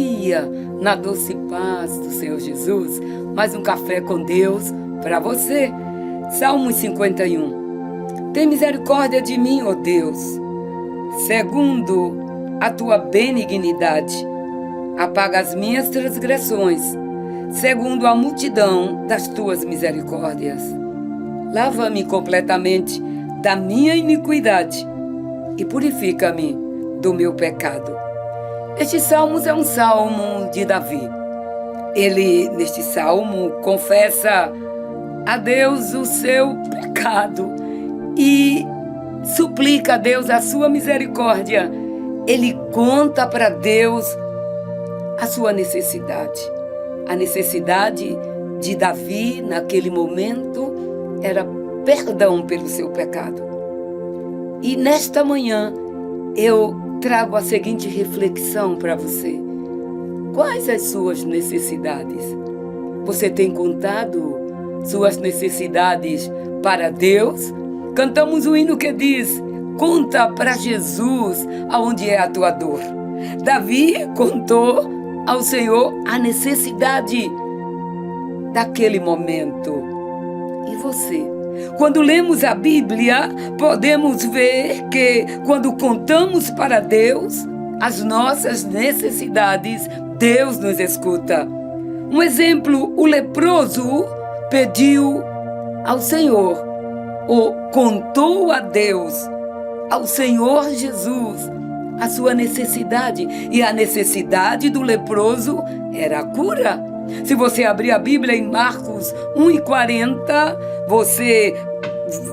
dia, na doce paz do Senhor Jesus. Mais um café com Deus para você. Salmo 51. Tem misericórdia de mim, ó Deus, segundo a tua benignidade. Apaga as minhas transgressões, segundo a multidão das tuas misericórdias. Lava-me completamente da minha iniquidade e purifica-me do meu pecado. Este salmo é um salmo de Davi. Ele, neste salmo, confessa a Deus o seu pecado e suplica a Deus a sua misericórdia. Ele conta para Deus a sua necessidade. A necessidade de Davi, naquele momento, era perdão pelo seu pecado. E nesta manhã, eu trago a seguinte reflexão para você. Quais as suas necessidades? Você tem contado suas necessidades para Deus? Cantamos um hino que diz: conta para Jesus aonde é a tua dor. Davi contou ao Senhor a necessidade daquele momento. E você? Quando lemos a Bíblia, podemos ver que quando contamos para Deus as nossas necessidades, Deus nos escuta. Um exemplo, o leproso pediu ao Senhor, ou contou a Deus, ao Senhor Jesus, a sua necessidade. E a necessidade do leproso era a cura. Se você abrir a Bíblia em Marcos 1:40, você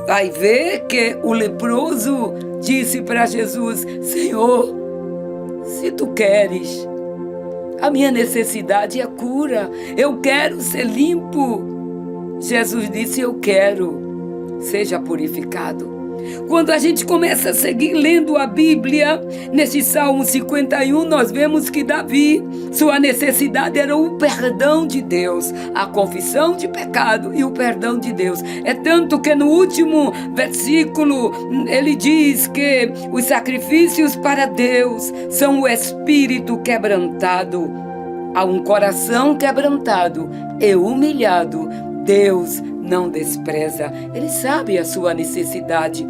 vai ver que o leproso disse para Jesus: Senhor, se tu queres, a minha necessidade é cura. Eu quero ser limpo. Jesus disse: eu quero, seja purificado. Quando a gente começa a seguir lendo a Bíblia, neste Salmo 51, nós vemos que Davi, sua necessidade era o perdão de Deus, a confissão de pecado e o perdão de Deus. É tanto que no último versículo, ele diz que os sacrifícios para Deus são o espírito quebrantado. A um coração quebrantado e humilhado, Deus não despreza. Ele sabe a sua necessidade.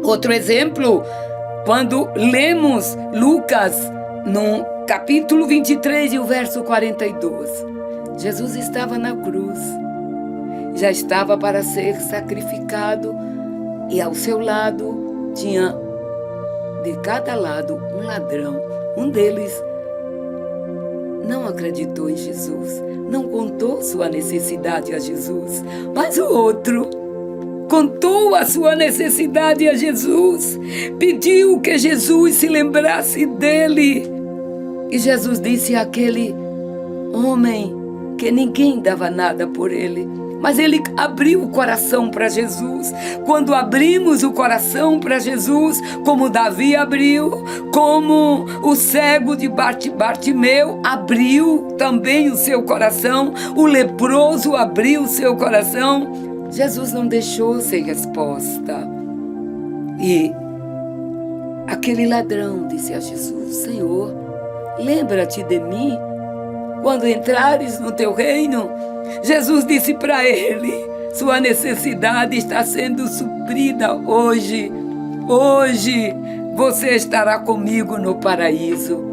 Outro exemplo, quando lemos Lucas, no capítulo 23 e o verso 42. Jesus estava na cruz, já estava para ser sacrificado, e ao seu lado tinha de cada lado um ladrão. Um deles não acreditou em Jesus, não contou sua necessidade a Jesus, mas o outro contou a sua necessidade a Jesus, pediu que Jesus se lembrasse dele. E Jesus disse àquele homem que ninguém dava nada por ele, mas ele abriu o coração para Jesus. Quando abrimos o coração para Jesus, como Davi abriu, como o cego de Bartimeu abriu também o seu coração, o leproso abriu o seu coração, Jesus não deixou sem resposta. E aquele ladrão disse a Jesus: Senhor, lembra-te de mim quando entrares no teu reino. Jesus disse para ele: sua necessidade está sendo suprida hoje. Hoje você estará comigo no paraíso.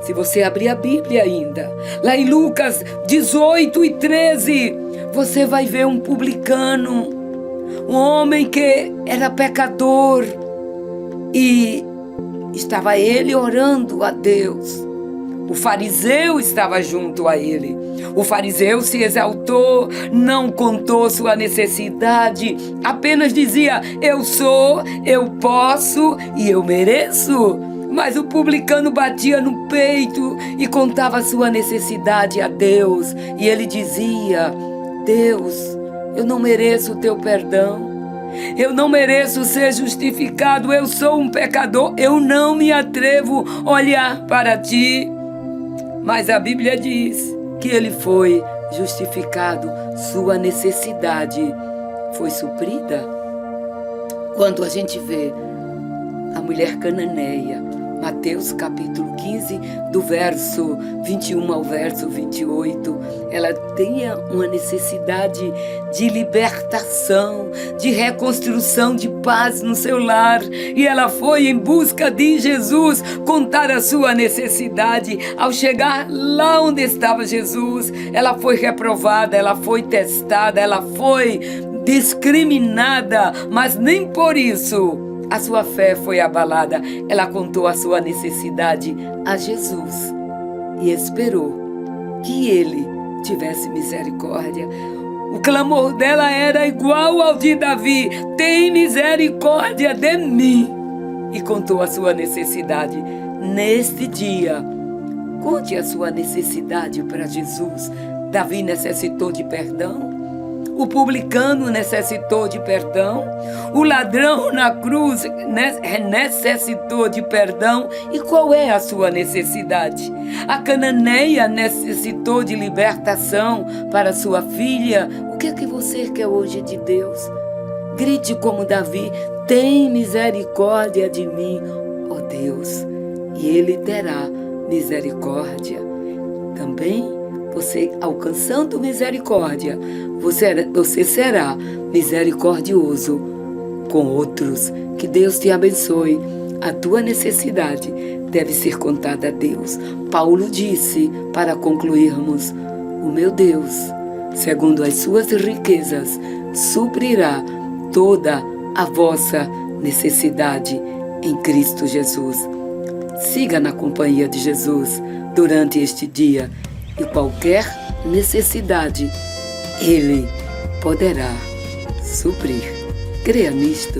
Se você abrir a Bíblia ainda, lá em Lucas 18:13, você vai ver um publicano, um homem que era pecador, e estava ele orando a Deus. O fariseu estava junto a ele. O fariseu se exaltou, não contou sua necessidade, apenas dizia: eu sou, eu posso e eu mereço. Mas o publicano batia no peito e contava sua necessidade a Deus. E ele dizia: Deus, eu não mereço o teu perdão. Eu não mereço ser justificado. Eu sou um pecador. Eu não me atrevo a olhar para ti. Mas a Bíblia diz que ele foi justificado, sua necessidade foi suprida. Quando a gente vê a mulher cananeia, Mateus capítulo 15, do verso 21 ao verso 28, ela tinha uma necessidade de libertação, de reconstrução, de paz no seu lar. E ela foi em busca de Jesus contar a sua necessidade. Ao chegar lá onde estava Jesus, ela foi reprovada, ela foi testada, ela foi discriminada, mas nem por isso a sua fé foi abalada. Ela contou a sua necessidade a Jesus e esperou que ele tivesse misericórdia. O clamor dela era igual ao de Davi: tem misericórdia de mim. E contou a sua necessidade. Neste dia, conte a sua necessidade para Jesus. Davi necessitou de perdão. O publicano necessitou de perdão. O ladrão na cruz necessitou de perdão. E qual é a sua necessidade? A cananeia necessitou de libertação para sua filha. O que é que você quer hoje de Deus? Grite como Davi: tem misericórdia de mim, ó Deus. E Ele terá misericórdia. Também você, alcançando misericórdia, você será misericordioso com outros. Que Deus te abençoe. A tua necessidade deve ser contada a Deus. Paulo disse, para concluirmos: o meu Deus, segundo as suas riquezas, suprirá toda a vossa necessidade em Cristo Jesus. Siga na companhia de Jesus durante este dia. E qualquer necessidade, Ele poderá suprir. Creia nisto.